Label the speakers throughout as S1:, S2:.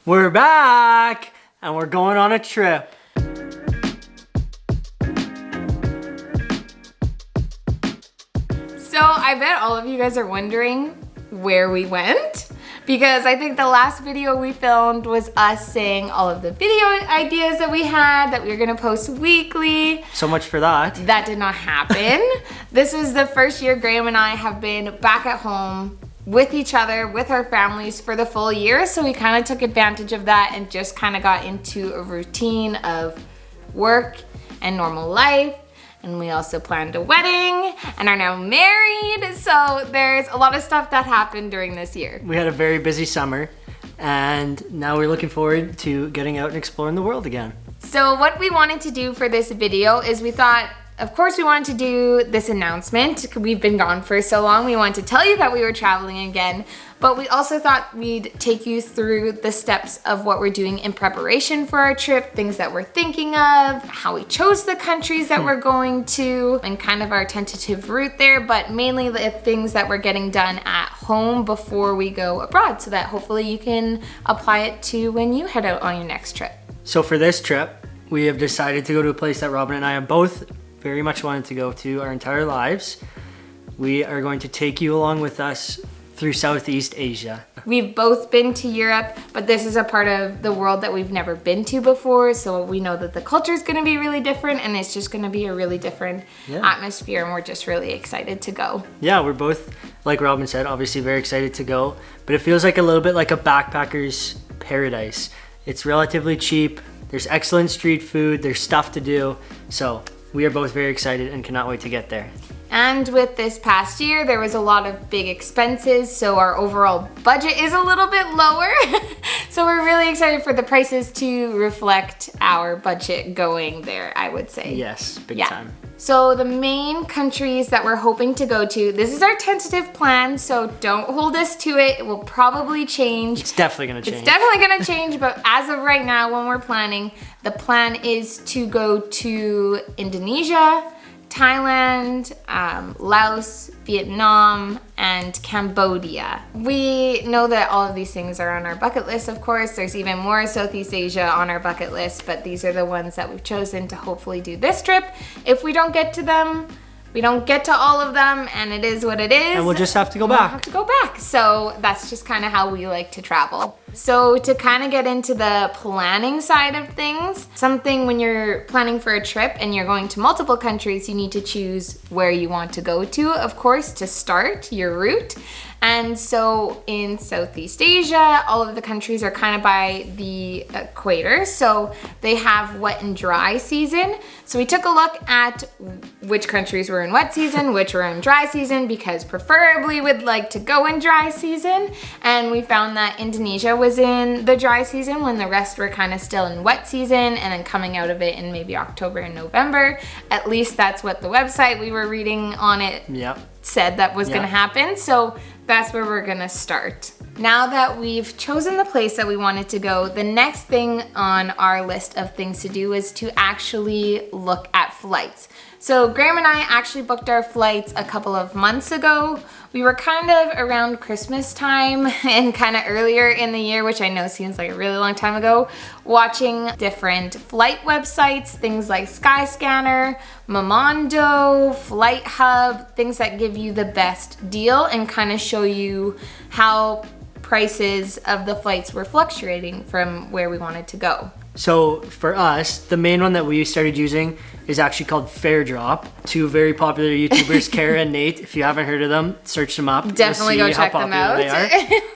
S1: We're back and we're going on a trip.
S2: So I bet all of you guys are wondering where we went, because I think the last video we filmed was us saying all of the video ideas that we had that we were gonna post weekly.
S1: So much for that.
S2: That did not happen. This is the first year Graham and I have been back at home with each other, with our families for the full year. So we kind of took advantage of that and just kind of got into a routine of work and normal life. And we also planned a wedding and are now married. So there's a lot of stuff that happened during this year.
S1: We had a very busy summer and now we're looking forward to getting out and exploring the world again.
S2: So what we wanted to do for this video is we thought, of course we wanted to do this announcement. We've been gone for so long. We wanted to tell you that we were traveling again, but we also thought we'd take you through the steps of what we're doing in preparation for our trip, things that we're thinking of, how we chose the countries that we're going to, and kind of our tentative route there, but mainly the things that we're getting done at home before we go abroad, so that hopefully you can apply it to when you head out on your next trip.
S1: So for this trip, we have decided to go to a place that Robin and I have both very much wanted to go to our entire lives. We are going to take you along with us through Southeast Asia.
S2: We've both been to Europe, but this is a part of the world that we've never been to before, so we know that the culture is going to be really different and it's just going to be a really different atmosphere, and we're just really excited to go.
S1: Yeah, we're both, like Robin said, obviously very excited to go, but it feels like a little bit like a backpacker's paradise. It's relatively cheap, there's excellent street food, there's stuff to do, so we are both very excited and cannot wait to get there.
S2: And with this past year, there was a lot of big expenses, so our overall budget is a little bit lower. So we're really excited for the prices to reflect our budget going there, I would say.
S1: Yes, big time.
S2: So the main countries that we're hoping to go to, this is our tentative plan, so don't hold us to it. It will probably change.
S1: It's definitely gonna change.
S2: It's definitely gonna change, but as of right now, when we're planning, the plan is to go to Indonesia, Thailand, Laos, Vietnam, and Cambodia. We know that all of these things are on our bucket list, of course. There's even more Southeast Asia on our bucket list, but these are the ones that we've chosen to hopefully do this trip. If we don't get to them, we don't get to all of them, and it is what it is.
S1: And we'll just have to go back.
S2: We'll have to go back. So that's just kind of how we like to travel. So to kind of get into the planning side of things, something when you're planning for a trip and you're going to multiple countries, you need to choose where you want to go to, of course, to start your route. And so in Southeast Asia, all of the countries are kind of by the equator. So they have wet and dry season. So we took a look at which countries were in wet season, which were in dry season, because preferably we'd like to go in dry season. And we found that Indonesia was in the dry season when the rest were kind of still in wet season, and then coming out of it in maybe October and November. At least that's what the website we were reading on it said that was gonna happen. So that's where we're gonna start. Now that we've chosen the place that we wanted to go, the next thing on our list of things to do is to actually look at flights. So Graham and I actually booked our flights a couple of months ago. We were kind of around Christmas time and kind of earlier in the year, which I know seems like a really long time ago, watching different flight websites, things like Skyscanner, Momondo, Flight Hub, things that give you the best deal and kind of show you how prices of the flights were fluctuating from where we wanted to go.
S1: So for us, the main one that we started using is actually called FareDrop. Two very popular YouTubers, Kara and Nate. If you haven't heard of them, search them up.
S2: Definitely go check them out.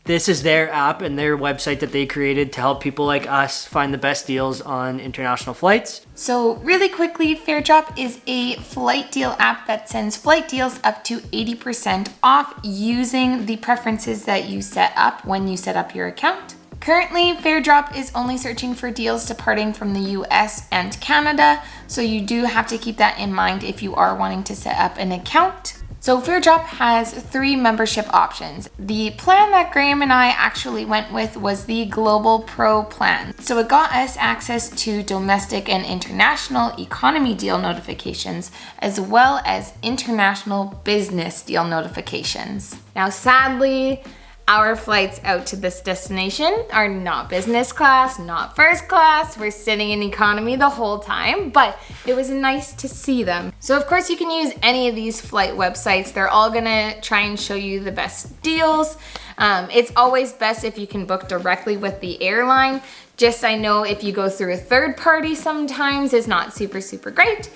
S1: This is their app and their website that they created to help people like us find the best deals on international flights.
S2: So really quickly, FareDrop is a flight deal app that sends flight deals up to 80% off using the preferences that you set up when you set up your account. Currently, FareDrop is only searching for deals departing from the US and Canada, so you do have to keep that in mind if you are wanting to set up an account. So FareDrop has 3 membership options. The plan that Graham and I actually went with was the Global Pro plan. So it got us access to domestic and international economy deal notifications, as well as international business deal notifications. Now, sadly, our flights out to this destination are not business class, not first class. We're sitting in economy the whole time, but it was nice to see them. So of course you can use any of these flight websites. They're all gonna try and show you the best deals. It's always best if you can book directly with the airline. Just I know if you go through a third party sometimes it's not super great.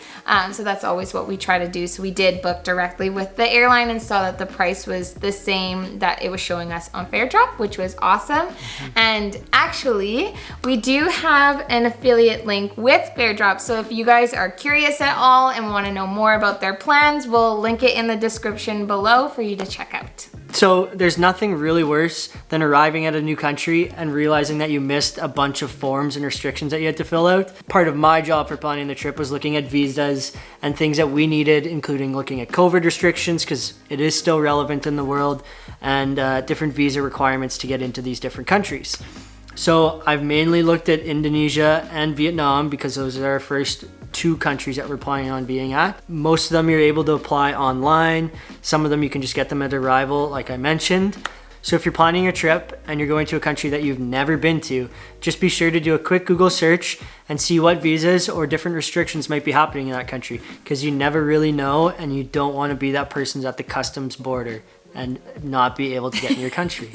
S2: So that's always what we try to do. So we did book directly with the airline and saw that the price was the same that it was showing us on FareDrop, which was awesome. And actually, we do have an affiliate link with FareDrop. So if you guys are curious at all and want to know more about their plans, we'll link it in the description below for you to check out.
S1: So there's nothing really worse than arriving at a new country and realizing that you missed a bunch of forms and restrictions that you had to fill out. Part of my job for planning the trip was looking at visas and things that we needed, including looking at COVID restrictions because it is still relevant in the world, and different visa requirements to get into these different countries. So I've mainly looked at Indonesia and Vietnam because those are our first two countries that we're planning on being at. Most of them you're able to apply online. Some of them you can just get them at arrival, like I mentioned. So if you're planning a trip and you're going to a country that you've never been to, just be sure to do a quick Google search and see what visas or different restrictions might be happening in that country, because you never really know and you don't want to be that person at the customs border and not be able to get in your country.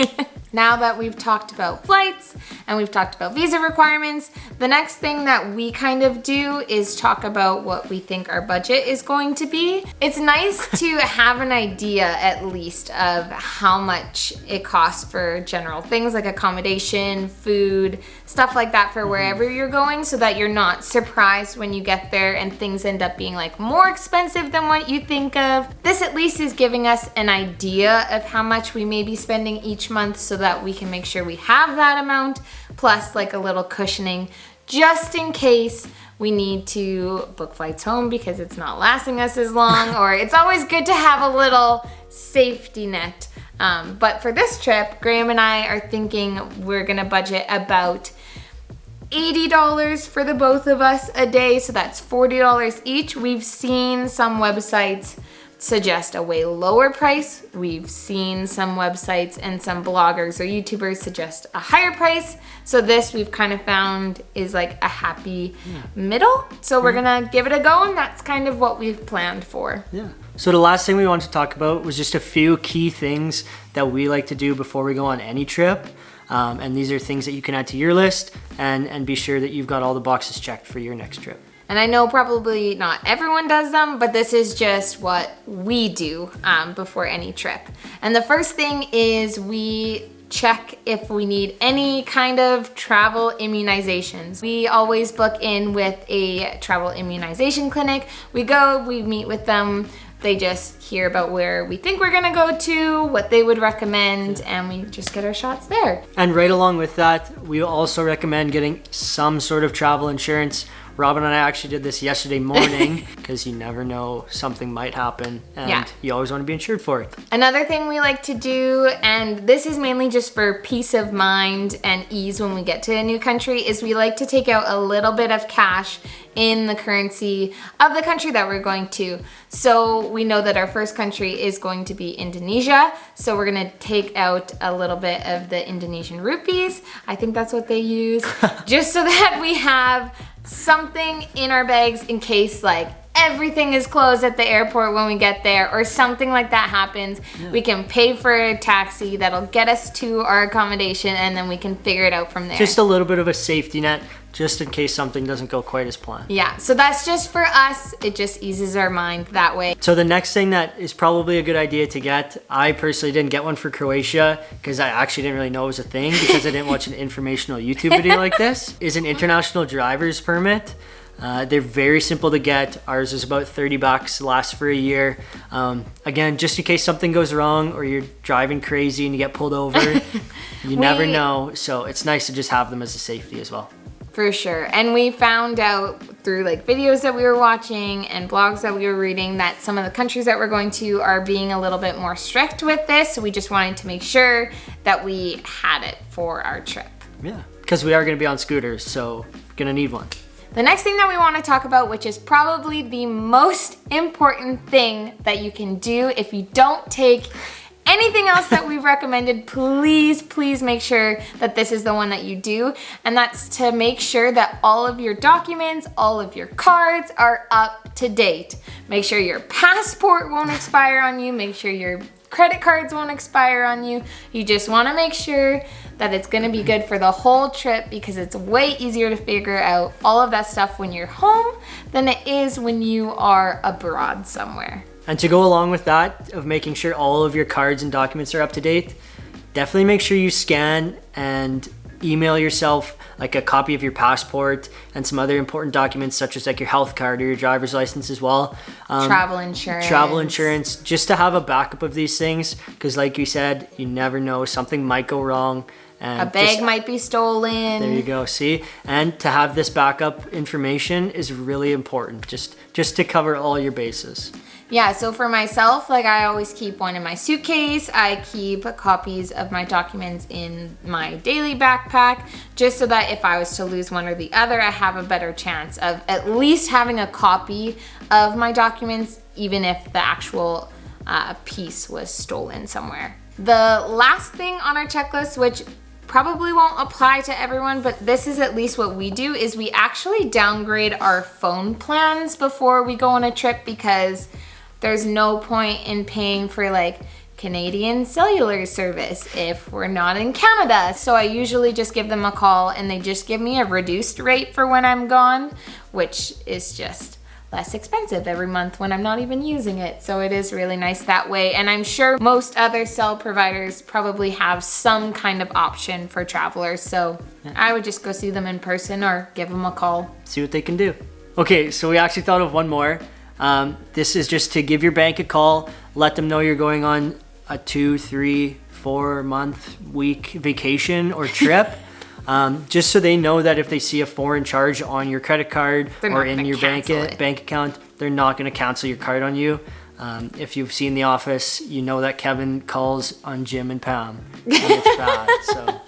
S2: Now that we've talked about flights and we've talked about visa requirements, the next thing that we kind of do is talk about what we think our budget is going to be. It's nice to have an idea at least of how much it costs for general things like accommodation, food, stuff like that for wherever you're going, so that you're not surprised when you get there and things end up being like more expensive than what you think of. This at least is giving us an idea of how much we may be spending each month, so that we can make sure we have that amount, plus like a little cushioning just in case we need to book flights home because it's not lasting us as long, or it's always good to have a little safety net. But for this trip, Graham and I are thinking we're gonna budget about $80 for the both of us a day, so that's $40 each. We've seen some websites suggest a way lower price. We've seen some websites and some bloggers or YouTubers suggest a higher price. So this we've kind of found is like a happy middle. So we're gonna give it a go, and that's kind of what we've planned for.
S1: Yeah. So the last thing we wanted to talk about was just a few key things that we like to do before we go on any trip. And these are things that you can add to your list and be sure that you've got all the boxes checked for your next trip.
S2: And I know probably not everyone does them, but this is just what we do before any trip. And the first thing is we check if we need any kind of travel immunizations. We always book in with a travel immunization clinic. We go, we meet with them. They just hear about where we think we're gonna go to, what they would recommend, and we just get our shots there.
S1: And right along with that, we also recommend getting some sort of travel insurance. Robin and I actually did this yesterday morning because you never know, something might happen, and you always want to be insured for it.
S2: Another thing we like to do, and this is mainly just for peace of mind and ease when we get to a new country, is we like to take out a little bit of cash in the currency of the country that we're going to. So we know that our first country is going to be Indonesia, so we're gonna take out a little bit of the Indonesian rupees. I think that's what they use, just so that we have something in our bags in case like everything is closed at the airport when we get there, or something like that happens. We can pay for a taxi that'll get us to our accommodation, and then we can figure it out from there.
S1: Just a little bit of a safety net, just in case something doesn't go quite as planned.
S2: Yeah, so that's just for us. It just eases our mind that way.
S1: So the next thing that is probably a good idea to get, I personally didn't get one for Croatia because I actually didn't really know it was a thing because I didn't watch an informational YouTube video like this, is an international driver's permit. They're very simple to get. Ours is about $30, lasts for a year. Again, just in case something goes wrong or you're driving crazy and you get pulled over, you never know. So it's nice to just have them as a safety as well.
S2: For sure. And we found out through like videos that we were watching and blogs that we were reading that some of the countries that we're going to are being a little bit more strict with this. So we just wanted to make sure that we had it for our trip.
S1: Yeah, because we are going to be on scooters, so we're going to need one.
S2: The next thing that we want to talk about, which is probably the most important thing that you can do if you don't take anything else that we've recommended, please make sure that this is the one that you do. And that's to make sure that all of your documents, all of your cards are up to date. Make sure your passport won't expire on you. Make sure your credit cards won't expire on you. You just want to make sure that it's going to be good for the whole trip, because it's way easier to figure out all of that stuff when you're home than it is when you are abroad somewhere.
S1: And to go along with that, of making sure all of your cards and documents are up to date, definitely make sure you scan and email yourself like a copy of your passport and some other important documents, such as like your health card or your driver's license as well.
S2: Travel insurance,
S1: just to have a backup of these things, because like you said, you never know, something might go wrong. And
S2: a bag might be stolen.
S1: There you go, see? And to have this backup information is really important, just to cover all your bases.
S2: Yeah, so for myself, like I always keep one in my suitcase. I keep copies of my documents in my daily backpack, just so that if I was to lose one or the other, I have a better chance of at least having a copy of my documents, even if the actual piece was stolen somewhere. The last thing on our checklist, which probably won't apply to everyone, but this is at least what we do, is we actually downgrade our phone plans before we go on a trip, because there's no point in paying for like Canadian cellular service if we're not in Canada. So I usually just give them a call and they just give me a reduced rate for when I'm gone, which is just less expensive every month when I'm not even using it. So it is really nice that way. And I'm sure most other cell providers probably have some kind of option for travelers. So I would just go see them in person or give them a call.
S1: See what they can do. Okay, so we actually thought of one more. This is just to give your bank a call, let them know you're going on a 2, 3, 4 month, week vacation or trip. Just so they know that if they see a foreign charge on your credit card or in your bank account, they're not going to cancel your card on you. If you've seen The Office, you know that Kevin calls on Jim and Pam, and it's bad. So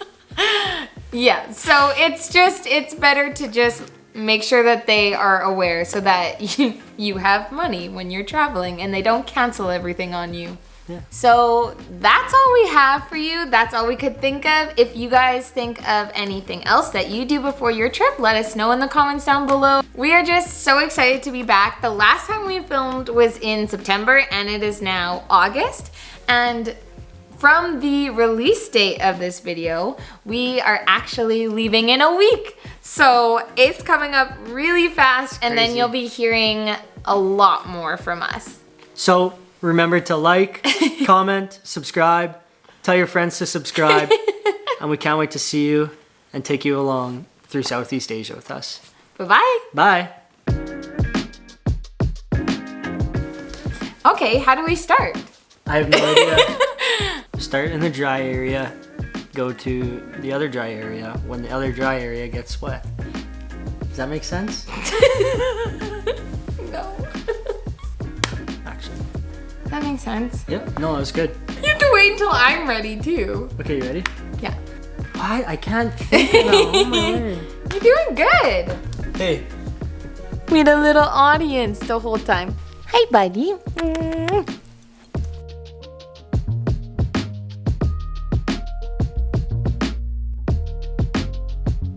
S2: yeah, so it's better to just make sure that they are aware, so that you have money when you're traveling and they don't cancel everything on you.
S1: Yeah.
S2: So that's all we have for you. That's all we could think of. If you guys think of anything else that you do before your trip, let us know in the comments down below. We are just so excited to be back. The last time we filmed was in September and it is now August. And from the release date of this video, we are actually leaving in a week. So it's coming up really fast, and then you'll be hearing a lot more from us.
S1: So remember to like, comment, subscribe, tell your friends to subscribe, and we can't wait to see you and take you along through Southeast Asia with us.
S2: Bye-bye.
S1: Bye.
S2: Okay, how do we start?
S1: I have no idea. Start in the dry area, go to the other dry area when the other dry area gets wet. Does that make sense?
S2: No.
S1: Actually.
S2: That makes sense.
S1: Yep. No, that was good.
S2: You have to wait until I'm ready too.
S1: Okay, you ready?
S2: Yeah.
S1: What? I can't think now. Oh my word.
S2: You're doing good.
S1: Hey.
S2: We had a little audience the whole time. Hi, buddy.